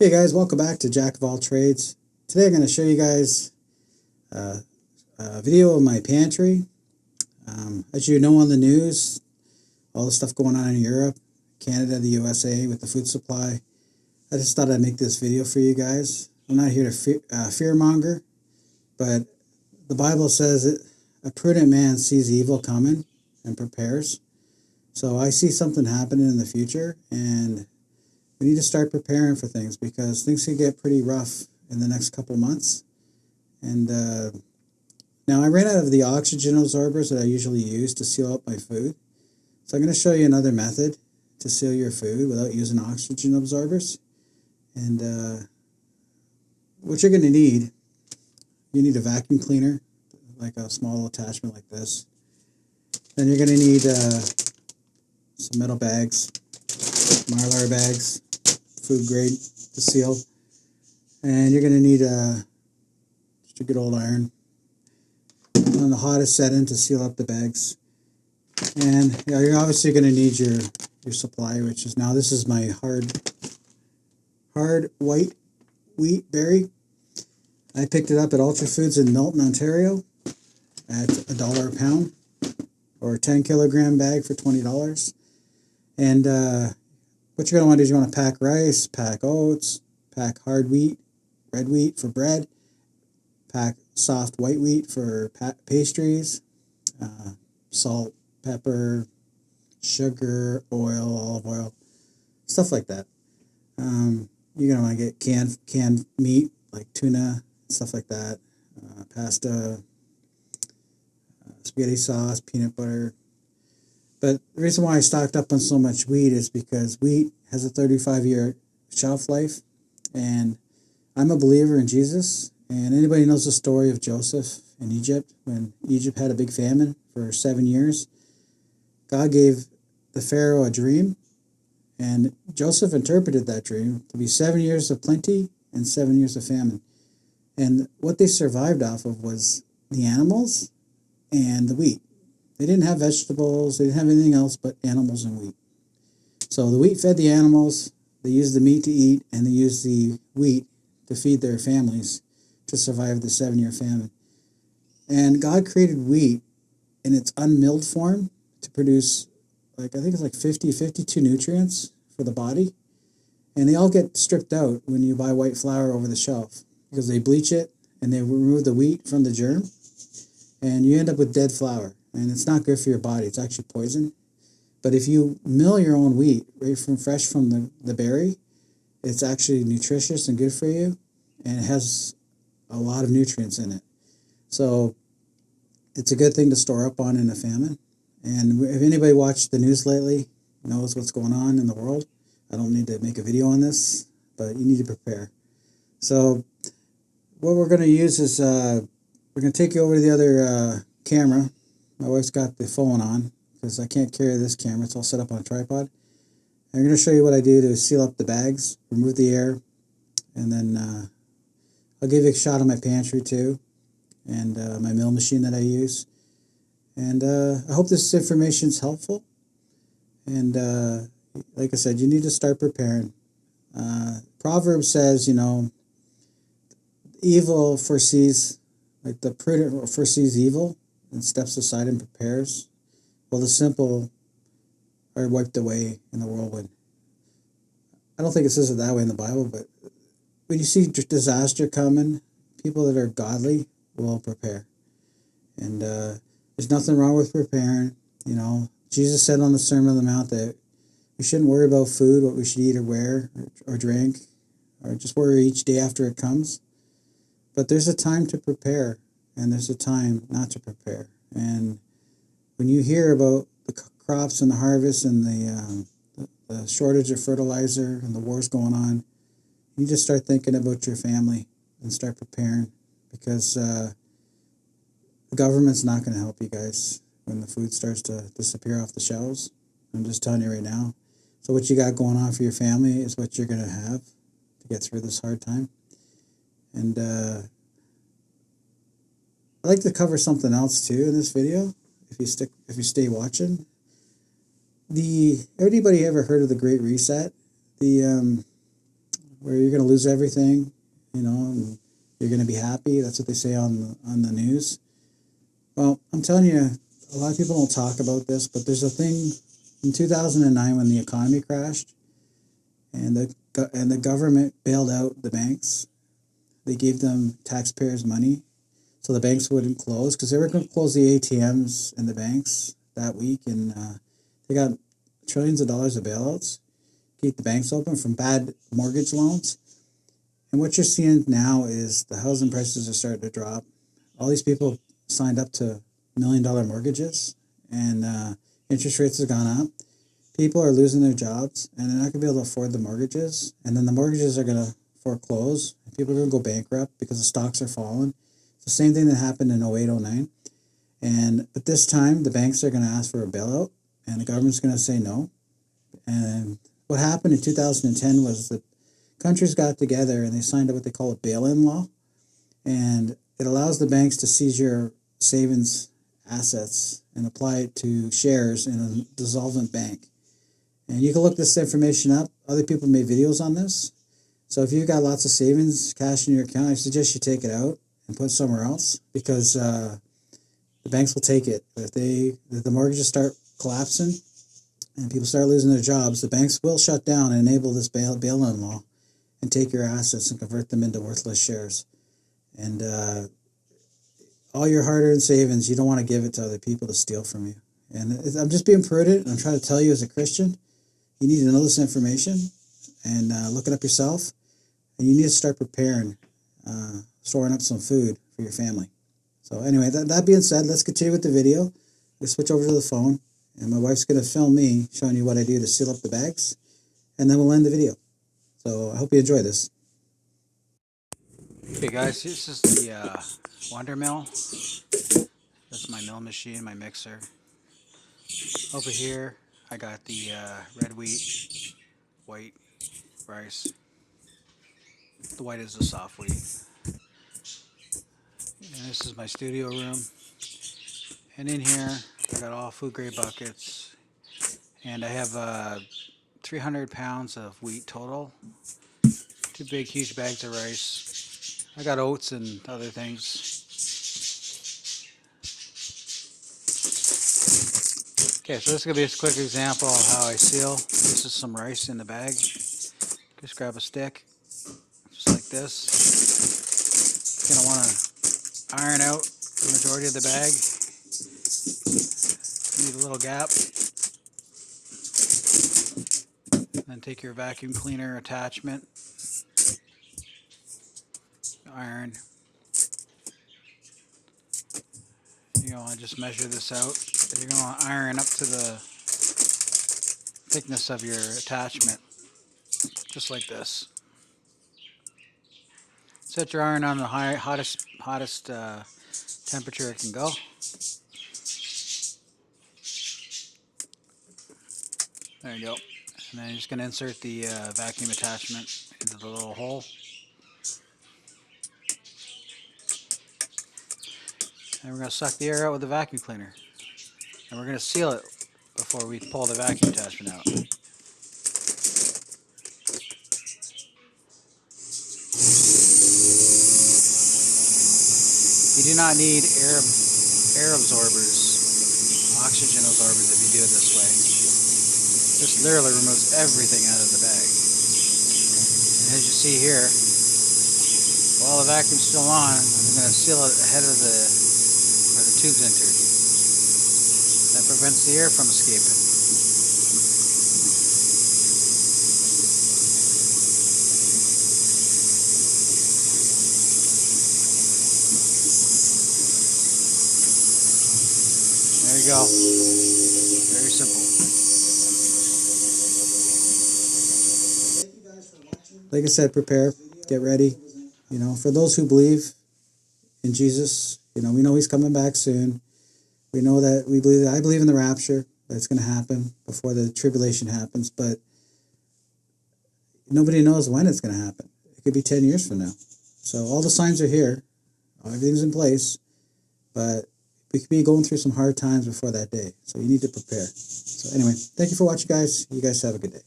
Hey guys, welcome back to Jack of All Trades. Today I'm going to show you guys a video of my pantry. As you know on the news, all the stuff going on in Europe, Canada, the USA with the food supply. I just thought I'd make this video for you guys. I'm not here to fearmonger, but the Bible says that a prudent man sees evil coming and prepares. So I see something happening in the future, and we need to start preparing for things because things can get pretty rough in the next couple months. And now I ran out of the oxygen absorbers that I usually use to seal up my food. So I'm going to show you another method to seal your food without using oxygen absorbers. And what you're going to need, you need a vacuum cleaner, like a small attachment like this. Then you're going to need some metal bags, Mylar bags, food grade to seal. And you're going to need just a good old iron on the hottest setting to seal up the bags. And you're obviously going to need your supply, which is now this is my hard white wheat berry. I picked it up at Ultra Foods in Milton, Ontario at $1 a pound, or a 10 kilogram bag for $20. And what you're going to want to do is you want to pack rice, pack oats, pack hard wheat, red wheat for bread, pack soft white wheat for pastries, salt, pepper, sugar, oil, olive oil, stuff like that. You're going to want to get canned meat like tuna, stuff like that, pasta, spaghetti sauce, peanut butter. But the reason why I stocked up on so much wheat is because wheat has a 35-year shelf life, and I'm a believer in Jesus. And anybody knows the story of Joseph in Egypt, when Egypt had a big famine for 7 years. God gave the Pharaoh a dream, and Joseph interpreted that dream to be 7 years of plenty and 7 years of famine. And what they survived off of was the animals and the wheat. They didn't have vegetables, they didn't have anything else but animals and wheat. So the wheat fed the animals, they used the meat to eat, and they used the wheat to feed their families to survive the 7-year famine. And God created wheat in its unmilled form to produce, I think it's like 52 nutrients for the body. And they all get stripped out when you buy white flour over the shelf because they bleach it and they remove the wheat from the germ, and you end up with dead flour. And it's not good for your body. It's actually poison. But if you mill your own wheat fresh from the berry, it's actually nutritious and good for you, and it has a lot of nutrients in it. So it's a good thing to store up on in a famine. And if anybody watched the news lately, knows what's going on in the world. I don't need to make a video on this, but you need to prepare. So what we're going to use is we're going to take you over to the other camera. My wife's got the phone on because I can't carry this camera. It's all set up on a tripod. I'm going to show you what I do to seal up the bags, remove the air, and then I'll give you a shot of my pantry too, and my mill machine that I use. And I hope this information is helpful. And like I said, you need to start preparing. Proverbs says, evil foresees, like the prudent foresees evil and steps aside and prepares, while the simple are wiped away in the whirlwind. I don't think it says it that way in the Bible, but when you see disaster coming, people that are godly will prepare. And there's nothing wrong with preparing. Jesus said on the Sermon on the Mount that we shouldn't worry about food, what we should eat or wear or drink, or just worry each day after it comes. But there's a time to prepare, and there's a time not to prepare. And when you hear about the crops and the harvest and the shortage of fertilizer and the wars going on, you just start thinking about your family and start preparing, because the government's not going to help you guys when the food starts to disappear off the shelves. I'm just telling you right now. So what you got going on for your family is what you're going to have to get through this hard time. And I'd like to cover something else too in this video. If you stay watching, anybody ever heard of the Great Reset? The where you're going to lose everything, and you're going to be happy. That's what they say on the news. Well, I'm telling you, a lot of people don't talk about this, but there's a thing in 2009 when the economy crashed, and the government bailed out the banks. They gave them taxpayers' money so the banks wouldn't close, because they were going to close the ATMs in the banks that week, and they got trillions of dollars of bailouts to keep the banks open from bad mortgage loans. And what you're seeing now is the housing prices are starting to drop. All these people signed up to $1 million mortgages, and interest rates have gone up. People are losing their jobs, and they're not going to be able to afford the mortgages. And then the mortgages are going to foreclose. People are going to go bankrupt because the stocks are falling. It's the same thing that happened in 08, 09. But this time, the banks are going to ask for a bailout, and the government's going to say no. And what happened in 2010 was that countries got together and they signed what they call a bail-in law. And it allows the banks to seize your savings assets and apply it to shares in a dissolvent bank. And you can look this information up. Other people made videos on this. So if you've got lots of savings, cash in your account, I suggest you take it out and put it somewhere else, because the banks will take it. If the mortgages start collapsing and people start losing their jobs, the banks will shut down and enable this bail-in law and take your assets and convert them into worthless shares. And all your hard-earned savings, you don't want to give it to other people to steal from you. And I'm just being prudent. I'm trying to tell you as a Christian, you need to know this information and look it up yourself. And you need to start preparing, storing up some food for your family. So anyway, that being said, let's continue with the video. We'll switch over to the phone, and my wife's going to film me showing you what I do to seal up the bags, and then we'll end the video. So I hope you enjoy this. Okay guys, this is the Wonder Mill. That's my mill machine, my mixer. Over here I got the red wheat, white rice. The white is the soft wheat. And this is my studio room. And in here I got all food grade buckets. And I have 300 pounds of wheat total. 2 big huge bags of rice. I got oats and other things. Okay, so this is going to be a quick example of how I seal. This is some rice in the bag. Just grab a stick, just like this. You're going to want to iron out the majority of the bag. Leave a little gap. Then take your vacuum cleaner attachment, iron. You're going to just measure this out. You're going to iron up to the thickness of your attachment, just like this. Set your iron on the hottest temperature it can go. There you go. And then you're just going to insert the vacuum attachment into the little hole. And we're going to suck the air out with the vacuum cleaner. And we're going to seal it before we pull the vacuum attachment out. You do not need air absorbers, oxygen absorbers if you do it this way. This literally removes everything out of the bag. And as you see here, while the vacuum's still on, I'm going to seal it ahead of where the tube's entered. That prevents the air from escaping. There you go. Very simple. Like I said, prepare, get ready. For those who believe in Jesus, we know He's coming back soon. We know that I believe in the rapture, that it's going to happen before the tribulation happens, but nobody knows when it's going to happen. It could be 10 years from now. So all the signs are here. Everything's in place, but we could be going through some hard times before that day. So you need to prepare. So anyway, thank you for watching, guys. You guys have a good day.